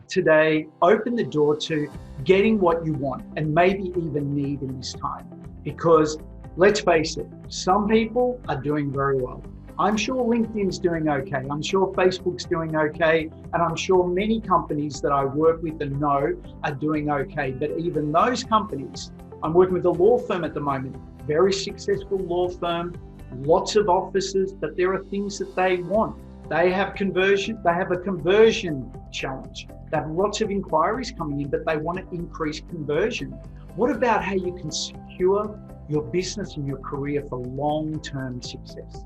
today open the door to getting what you want and maybe even need in this time. Because let's face it, some people are doing very well. I'm sure LinkedIn's doing okay. I'm sure Facebook's doing okay. And I'm sure many companies that I work with and know are doing okay. But even those companies, I'm working with a law firm at the moment, very successful law firm, lots of offices, but there are things that they want. They have a conversion challenge. They have lots of inquiries coming in, but they want to increase conversion. What about how you can secure your business and your career for long-term success?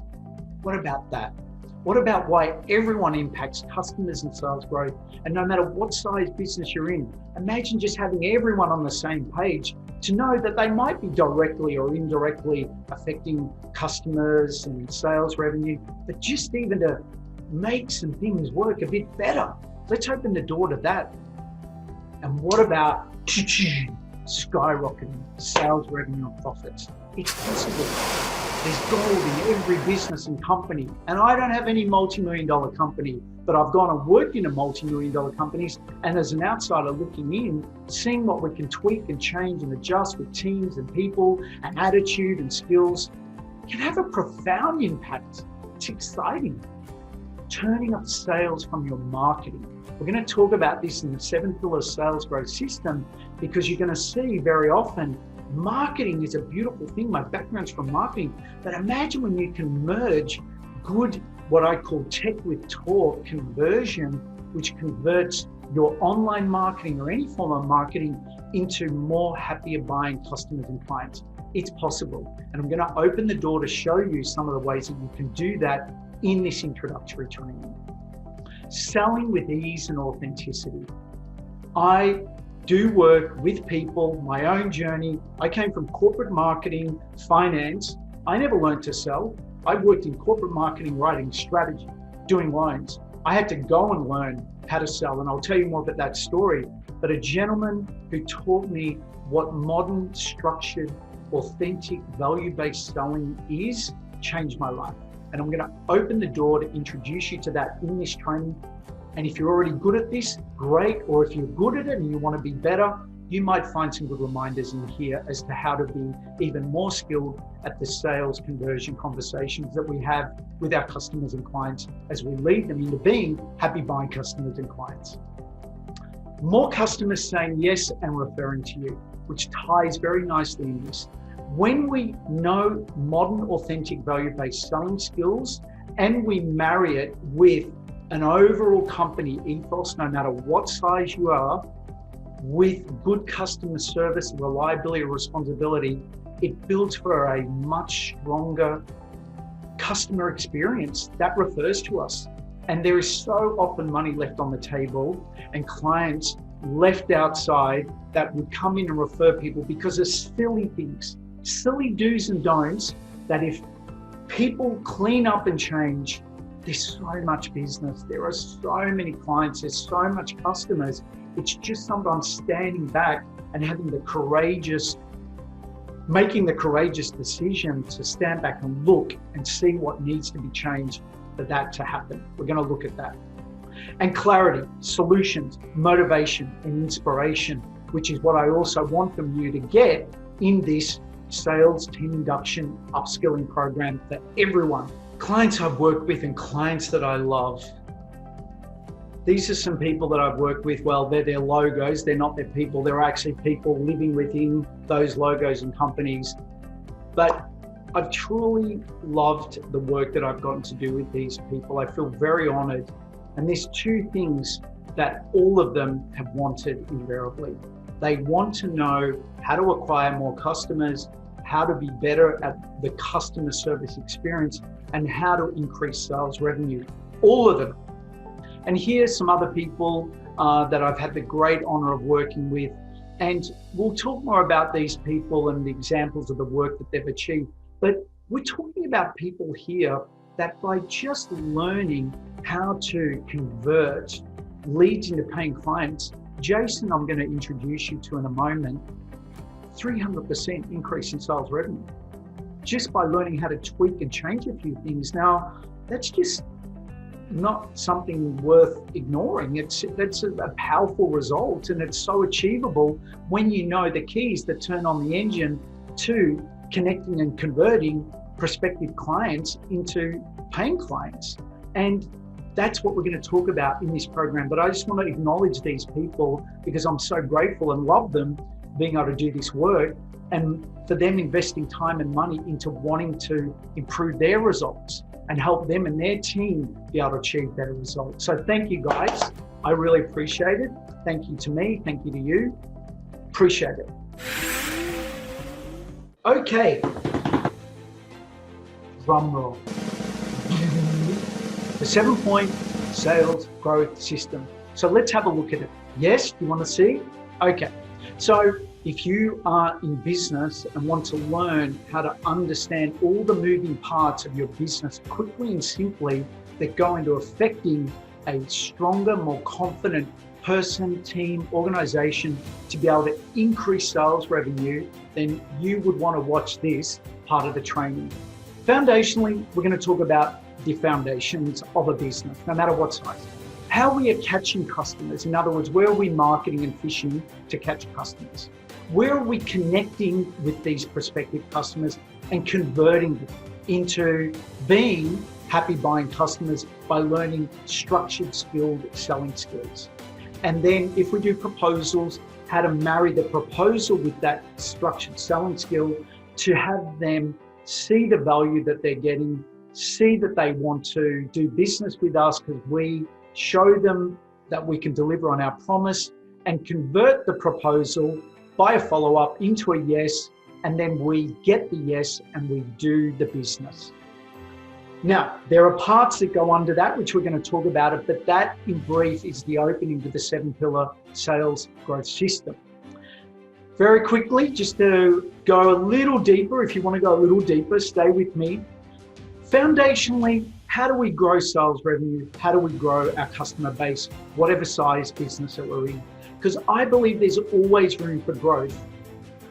What about that? What about why everyone impacts customers and sales growth? And no matter what size business you're in, imagine just having everyone on the same page to know that they might be directly or indirectly affecting customers and sales revenue, but just even to make some things work a bit better. Let's open the door to that. And what about skyrocketing sales revenue and profits? It's possible. There's gold in every business and company. And I don't have any multi-million-dollar company, but I've gone and worked in a multi-million-dollar companies. And as an outsider looking in, seeing what we can tweak and change and adjust with teams and people and attitude and skills can have a profound impact. It's exciting. Turning up sales from your marketing. We're going to talk about this in the 7 pillar sales growth system, because you're going to see very often marketing is a beautiful thing. My background's from marketing, but imagine when you can merge good, what I call tech with talk conversion, which converts your online marketing or any form of marketing into more happier buying customers and clients. It's possible. And I'm going to open the door to show you some of the ways that you can do that in this introductory training. Selling with ease and authenticity. I do work with people, my own journey. I came from corporate marketing, finance. I never learned to sell. I worked in corporate marketing, writing strategy, doing loans. I had to go and learn how to sell, and I'll tell you more about that story. But a gentleman who taught me what modern, structured, authentic, value-based selling is changed my life. And I'm going to open the door to introduce you to that in this training. And if you're already good at this, great. Or if you're good at it and you want to be better, you might find some good reminders in here as to how to be even more skilled at the sales conversion conversations that we have with our customers and clients as we lead them into being happy buying customers and clients. More customers saying yes and referring to you, which ties very nicely in this. When we know modern, authentic, value-based selling skills, and we marry it with an overall company ethos, no matter what size you are, with good customer service, reliability, responsibility, it builds for a much stronger customer experience that refers to us. And there is so often money left on the table and clients left outside that would come in and refer people because of silly things. Silly do's and don'ts that if people clean up and change, there's so much business. There are so many clients. There's so much customers. It's just sometimes standing back and having making the courageous decision to stand back and look and see what needs to be changed for that to happen. We're going to look at that. And clarity, solutions, motivation, and inspiration, which is what I also want from you to get in this sales team induction upskilling program for everyone. Clients I've worked with and clients that I love. These are some people that I've worked with. Well, they're their logos. They're not their people. They're actually people living within those logos and companies. But I've truly loved the work that I've gotten to do with these people. I feel very honored. And there's two things that all of them have wanted invariably. They want to know how to acquire more customers, how to be better at the customer service experience, and how to increase sales revenue. All of them. And here's some other people that I've had the great honor of working with. And we'll talk more about these people and the examples of the work that they've achieved. But we're talking about people here that by just learning how to convert leads into paying clients, Jason, I'm going to introduce you to in a moment, 300% increase in sales revenue, just by learning how to tweak and change a few things. Now, that's just not something worth ignoring. That's a powerful result, and it's so achievable when you know the keys that turn on the engine to connecting and converting prospective clients into paying clients. And that's what we're going to talk about in this program. But I just want to acknowledge these people because I'm so grateful and love them being able to do this work, and for them investing time and money into wanting to improve their results and help them and their team be able to achieve better results. So thank you guys. I really appreciate it. Thank you to me. Thank you to you. Appreciate it. Okay. Drum roll. The 7-point sales growth system. So let's have a look at it. Yes, you want to see? Okay. So if you are in business and want to learn how to understand all the moving parts of your business quickly and simply that go into affecting a stronger, more confident person, team, organization to be able to increase sales revenue, then you would want to watch this part of the training. Foundationally, we're going to talk about the foundations of a business, no matter what size. How we are catching customers. In other words, where are we marketing and fishing to catch customers? Where are we connecting with these prospective customers and converting them into being happy buying customers by learning structured, skilled selling skills? And then if we do proposals, how to marry the proposal with that structured selling skill to have them see the value that they're getting, see that they want to do business with us because we show them that we can deliver on our promise, and convert the proposal by a follow-up into a yes, and then we get the yes and we do the business. Now, there are parts that go under that, which we're going to talk about, but that in brief is the opening to the 7-pillar sales growth system. Very quickly, just to go a little deeper, if you want to go a little deeper, stay with me. Foundationally, how do we grow sales revenue? How do we grow our customer base, whatever size business that we're in? Because I believe there's always room for growth,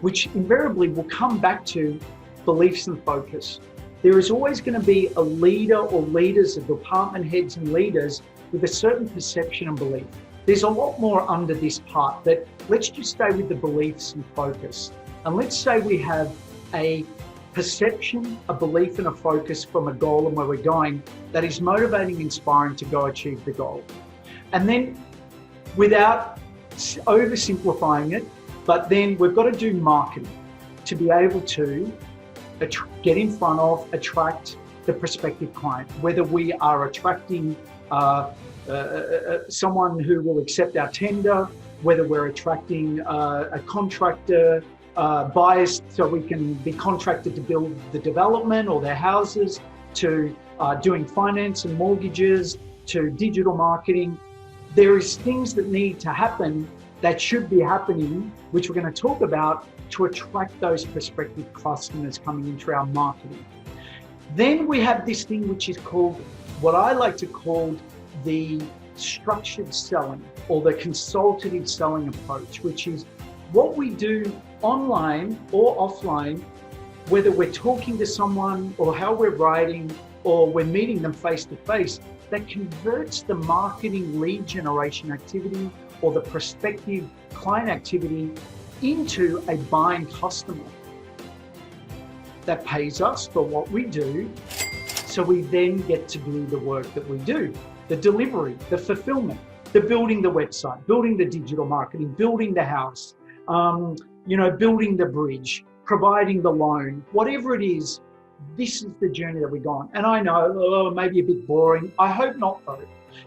which invariably will come back to beliefs and focus. There is always going to be a leader or leaders of department heads and leaders with a certain perception and belief. There's a lot more under this part, but let's just stay with the beliefs and focus. And let's say we have a perception, a belief and a focus from a goal and where we're going that is motivating, inspiring to go achieve the goal. And then without oversimplifying it, but then we've got to do marketing to be able to get in front of, attract the prospective client, whether we are attracting someone who will accept our tender, whether we're attracting a contractor, buyers so we can be contracted to build the development or their houses, to doing finance and mortgages, to digital marketing. There is things that need to happen that should be happening, which we're going to talk about, to attract those prospective customers coming into our marketing. Then we have this thing which is called, what I like to call the structured selling or the consultative selling approach, which is what we do online or offline, whether we're talking to someone or how we're writing or we're meeting them face to face, that converts the marketing lead generation activity or the prospective client activity into a buying customer that pays us for what we do. So we then get to do the work that we do, the delivery, the fulfillment, the building the website, building the digital marketing, building the house, building the bridge, providing the loan, whatever it is. This is the journey that we're on. And I know, it may be a bit boring. I hope not though,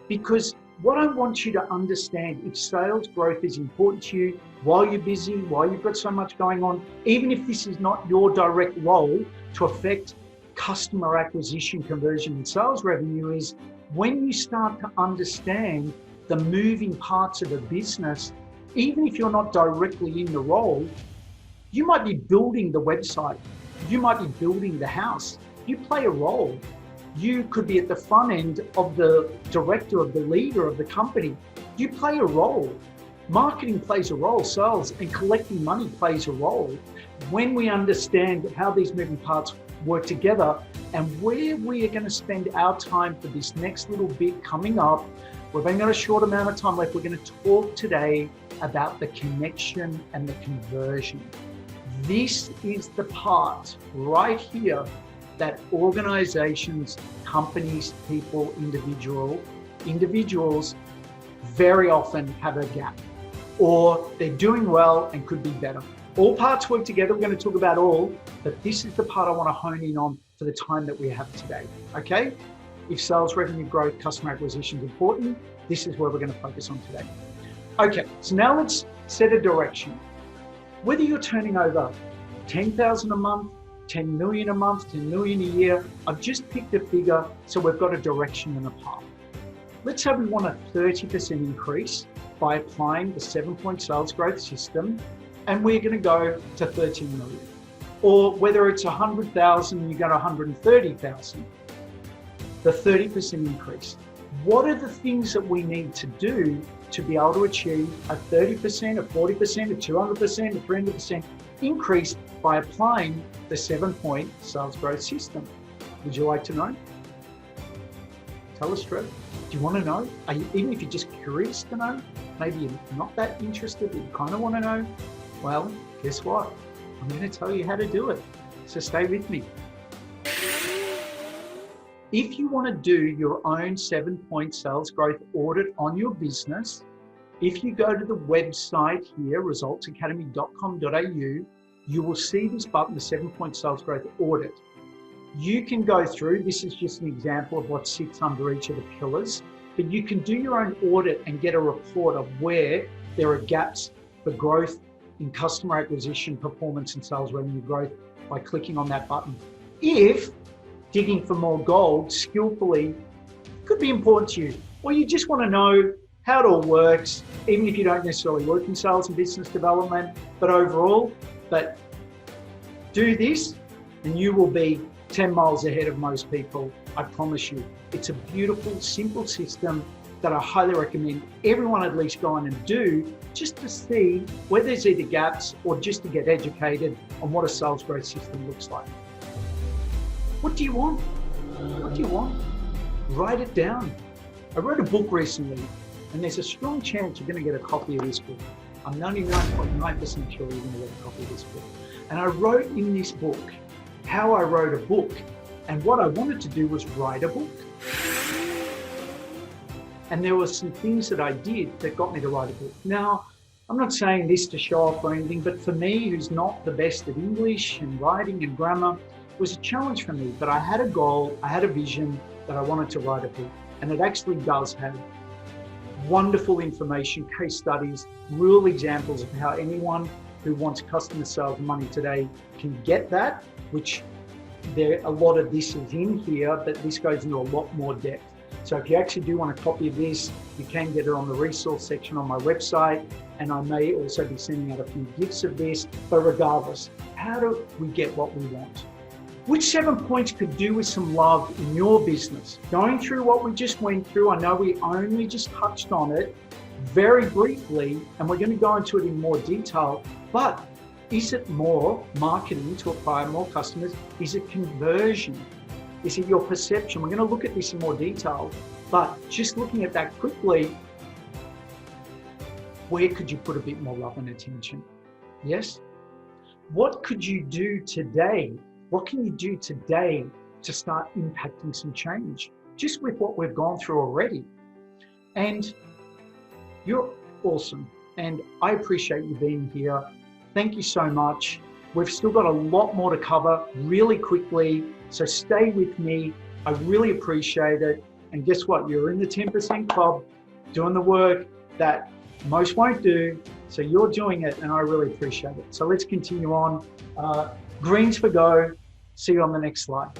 because what I want you to understand, if sales growth is important to you while you're busy, while you've got so much going on, even if this is not your direct role to affect customer acquisition, conversion, and sales revenue, is when you start to understand the moving parts of a business, even if you're not directly in the role, you might be building the website, you might be building the house, you play a role. You could be at the front end of the director, of the leader of the company. You play a role. Marketing plays a role. Sales and collecting money plays a role. When we understand how these moving parts work together. And where we are going to spend our time for this next little bit coming up, we've only got a short amount of time left. We're going to talk today about the connection and the conversion. This is the part right here that organizations, companies, people, individuals very often have a gap, or they're doing well and could be better. All parts work together. We're going to talk about all, but this is the part I want to hone in on for the time that we have today. Okay? If sales, revenue growth, customer acquisition is important, this is where we're going to focus on today. Okay, so now let's set a direction. Whether you're turning over 10,000 a month, 10 million a month, 10 million a year, I've just picked a figure so we've got a direction and a path. Let's say we want a 30% increase by applying the 7-point sales growth system, and we're going to go to 13 million. Or whether it's 100,000, you go to 130,000, the 30% increase. What are the things that we need to do to be able to achieve a 30%, a 40%, a 200%, a 300% increase by applying the 7-point sales growth system? Would you like to know? Tell us, Trev. Do you want to know? Even if you're just curious to know, maybe you're not that interested, but you kind of want to know, well, guess what? I'm going to tell you how to do it. So stay with me. If you want to do your own 7-point sales growth audit on your business, if you go to the website here, resultsacademy.com.au, you will see this button, the 7-point sales growth audit. You can go through, this is just an example of what sits under each of the pillars, but you can do your own audit and get a report of where there are gaps for growth in customer acquisition, performance, and sales revenue growth by clicking on that button. If digging for more gold skillfully could be important to you, or you just want to know how it all works, even if you don't necessarily work in sales and business development, but overall, but do this and you will be 10 miles ahead of most people, I promise you. It's a beautiful, simple system that I highly recommend everyone at least go on and do, just to see where there's either gaps or just to get educated on what a sales growth system looks like. What do you want? What do you want? Write it down. I wrote a book recently, and there's a strong chance you're going to get a copy of this book. I'm 99.9% sure you're going to get a copy of this book. And I wrote in this book how I wrote a book. And what I wanted to do was write a book. And there were some things that I did that got me to write a book. Now, I'm not saying this to show off or anything, but for me, who's not the best at English and writing and grammar, it was a challenge for me. But I had a goal, I had a vision that I wanted to write a book. And it actually does have wonderful information, case studies, real examples of how anyone who wants customer sales money today can get that, which a lot of this is in here, but this goes into a lot more depth. So if you actually do want a copy of this, you can get it on the resource section on my website, and I may also be sending out a few gifts of this. But regardless, how do we get what we want? Which 7 points could do with some love in your business? Going through what we just went through, I know we only just touched on it very briefly, and we're going to go into it in more detail, but is it more marketing to acquire more customers? Is it conversion? Is it your perception? We're going to look at this in more detail, but just looking at that quickly, where could you put a bit more love and attention? Yes? What could you do today? What can you do today to start impacting some change? Just with what we've gone through already. And you're awesome. And I appreciate you being here. Thank you so much. We've still got a lot more to cover really quickly. So stay with me. I really appreciate it. And guess what? You're in the 10% club, doing the work that most won't do. So you're doing it, and I really appreciate it. So let's continue on. Greens for go. See you on the next slide.